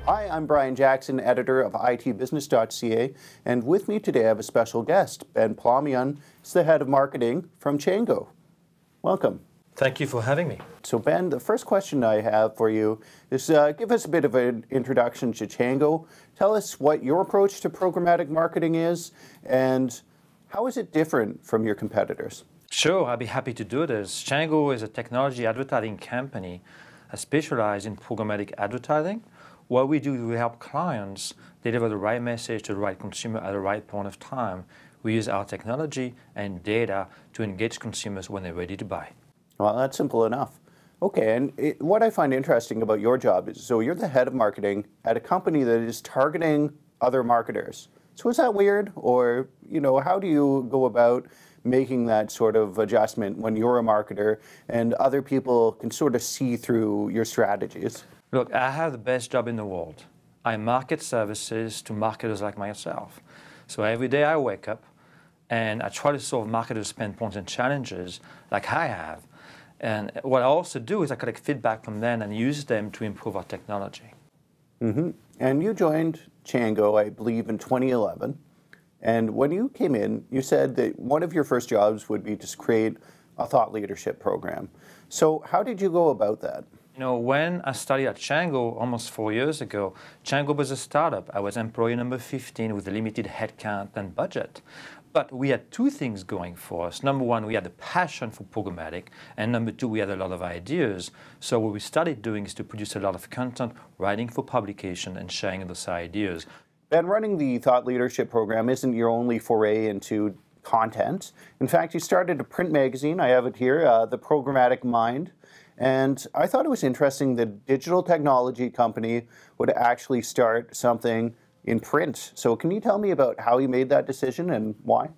Hi, I'm Brian Jackson, editor of itbusiness.ca, and with me today I have a special guest. Ben Plomion is the head of marketing from Chango. Welcome. Thank you for having me. So Ben, the first question I have for you is give us a bit of an introduction to Chango. Tell us what your approach to programmatic marketing is and how is it different from your competitors? Sure, I'd be happy to do this. Shango is a technology advertising company specialized in programmatic advertising. What we do is we help clients deliver the right message to the right consumer at the right point of time. We use our technology and data to engage consumers when they're ready to buy. Well, that's simple enough. Okay, and what I find interesting about your job is, so you're the head of marketing at a company that is targeting other marketers. So is that weird? Or, how do you go about making that sort of adjustment when you're a marketer and other people can sort of see through your strategies? Look, I have the best job in the world. I market services to marketers like myself. So every day I wake up and I try to solve marketers' pain points and challenges like I have. And what I also do is I collect feedback from them and use them to improve our technology. Mm-hmm. And you joined Chango, I believe, in 2011. And when you came in, you said that one of your first jobs would be to create a thought leadership program. So how did you go about that? When I started at Chango almost 4 years ago, Chango was a startup. I was employee number 15 with a limited headcount and budget. But we had two things going for us. Number one, we had a passion for programmatic, and number two, we had a lot of ideas. So what we started doing is to produce a lot of content, writing for publication, and sharing those ideas. Ben, running the Thought Leadership Program isn't your only foray into content. In fact, you started a print magazine. I have it here, the Programmatic Mind. And I thought it was interesting that a digital technology company would actually start something in print. So can you tell me about how you made that decision and why?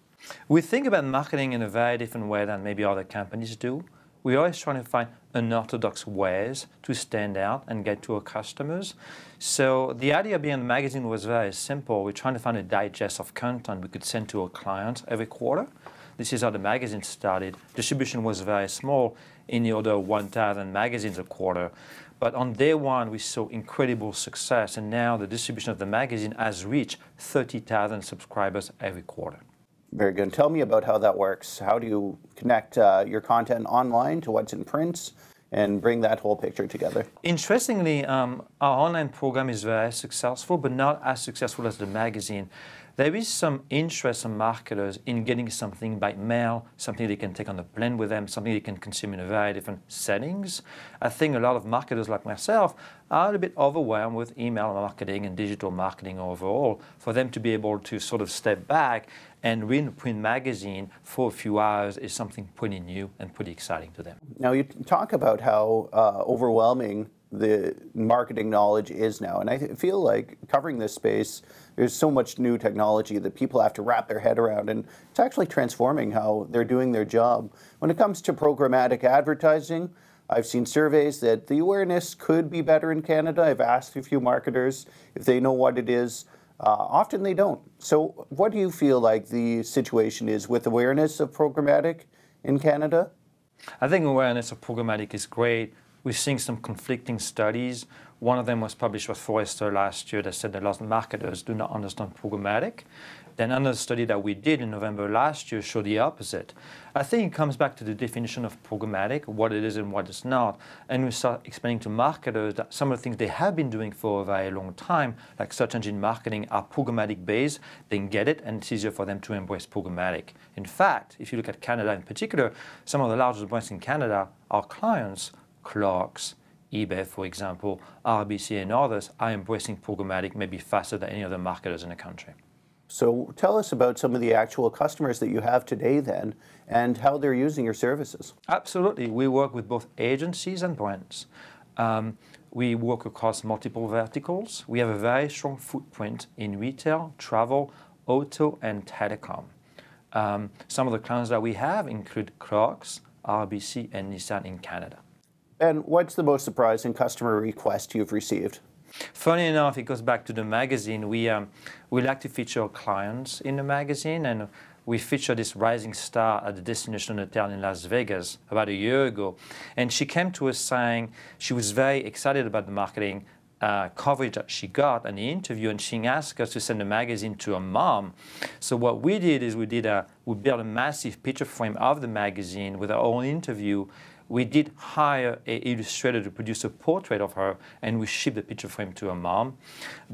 We think about marketing in a very different way than maybe other companies do. We're always trying to find unorthodox ways to stand out and get to our customers. So the idea behind the magazine was very simple. We're trying to find a digest of content we could send to our clients every quarter. This is how the magazine started. Distribution was very small, in the order of 1,000 magazines a quarter. But on day one, we saw incredible success, and now the distribution of the magazine has reached 30,000 subscribers every quarter. Very good. Tell me about how that works. How do you connect your content online to what's in print and bring that whole picture together? Interestingly, our online program is very successful, but not as successful as the magazine. There is some interest from marketers in getting something by mail, something they can take on the plane with them, something they can consume in a very different settings. I think a lot of marketers like myself are a little bit overwhelmed with email marketing and digital marketing overall. For them to be able to sort of step back and read a print magazine for a few hours is something pretty new and pretty exciting to them. Now you talk about how overwhelming the marketing knowledge is now. And I feel like covering this space, there's so much new technology that people have to wrap their head around, and it's actually transforming how they're doing their job. When it comes to programmatic advertising, I've seen surveys that the awareness could be better in Canada. I've asked a few marketers if they know what it is. Often they don't. So what do you feel like the situation is with awareness of programmatic in Canada? I think awareness of programmatic is great. We're seeing some conflicting studies. One of them was published by Forrester last year that said that a lot of marketers do not understand programmatic. Then another study that we did in November last year showed the opposite. I think it comes back to the definition of programmatic, what it is and what it's not. And we start explaining to marketers that some of the things they have been doing for a very long time, like search engine marketing, are programmatic based. They can get it, and it's easier for them to embrace programmatic. In fact, if you look at Canada in particular, some of the largest brands in Canada are clients. Clarks, eBay, for example, RBC and others are embracing programmatic maybe faster than any other marketers in the country. So tell us about some of the actual customers that you have today then and how they're using your services. Absolutely. We work with both agencies and brands. We work across multiple verticals. We have a very strong footprint in retail, travel, auto, and telecom. Some of the clients that we have include Clarks, RBC, and Nissan in Canada. And what's the most surprising customer request you've received? Funny enough, it goes back to the magazine. We like to feature clients in the magazine, and we featured this rising star at the Destination Hotel in Las Vegas about a year ago. And she came to us saying she was very excited about the marketing coverage that she got and the interview, and she asked us to send a magazine to her mom. So what we did is we built a massive picture frame of the magazine with our own interview. We did hire an illustrator to produce a portrait of her, and we shipped the picture frame to her mom.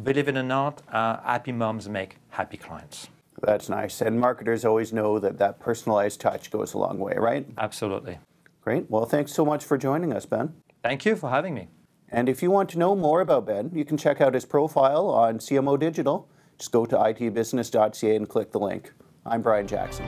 Believe it or not, happy moms make happy clients. That's nice. And marketers always know that that personalized touch goes a long way, right? Absolutely. Great. Well, thanks so much for joining us, Ben. Thank you for having me. And if you want to know more about Ben, you can check out his profile on CMO Digital. Just go to itbusiness.ca and click the link. I'm Brian Jackson.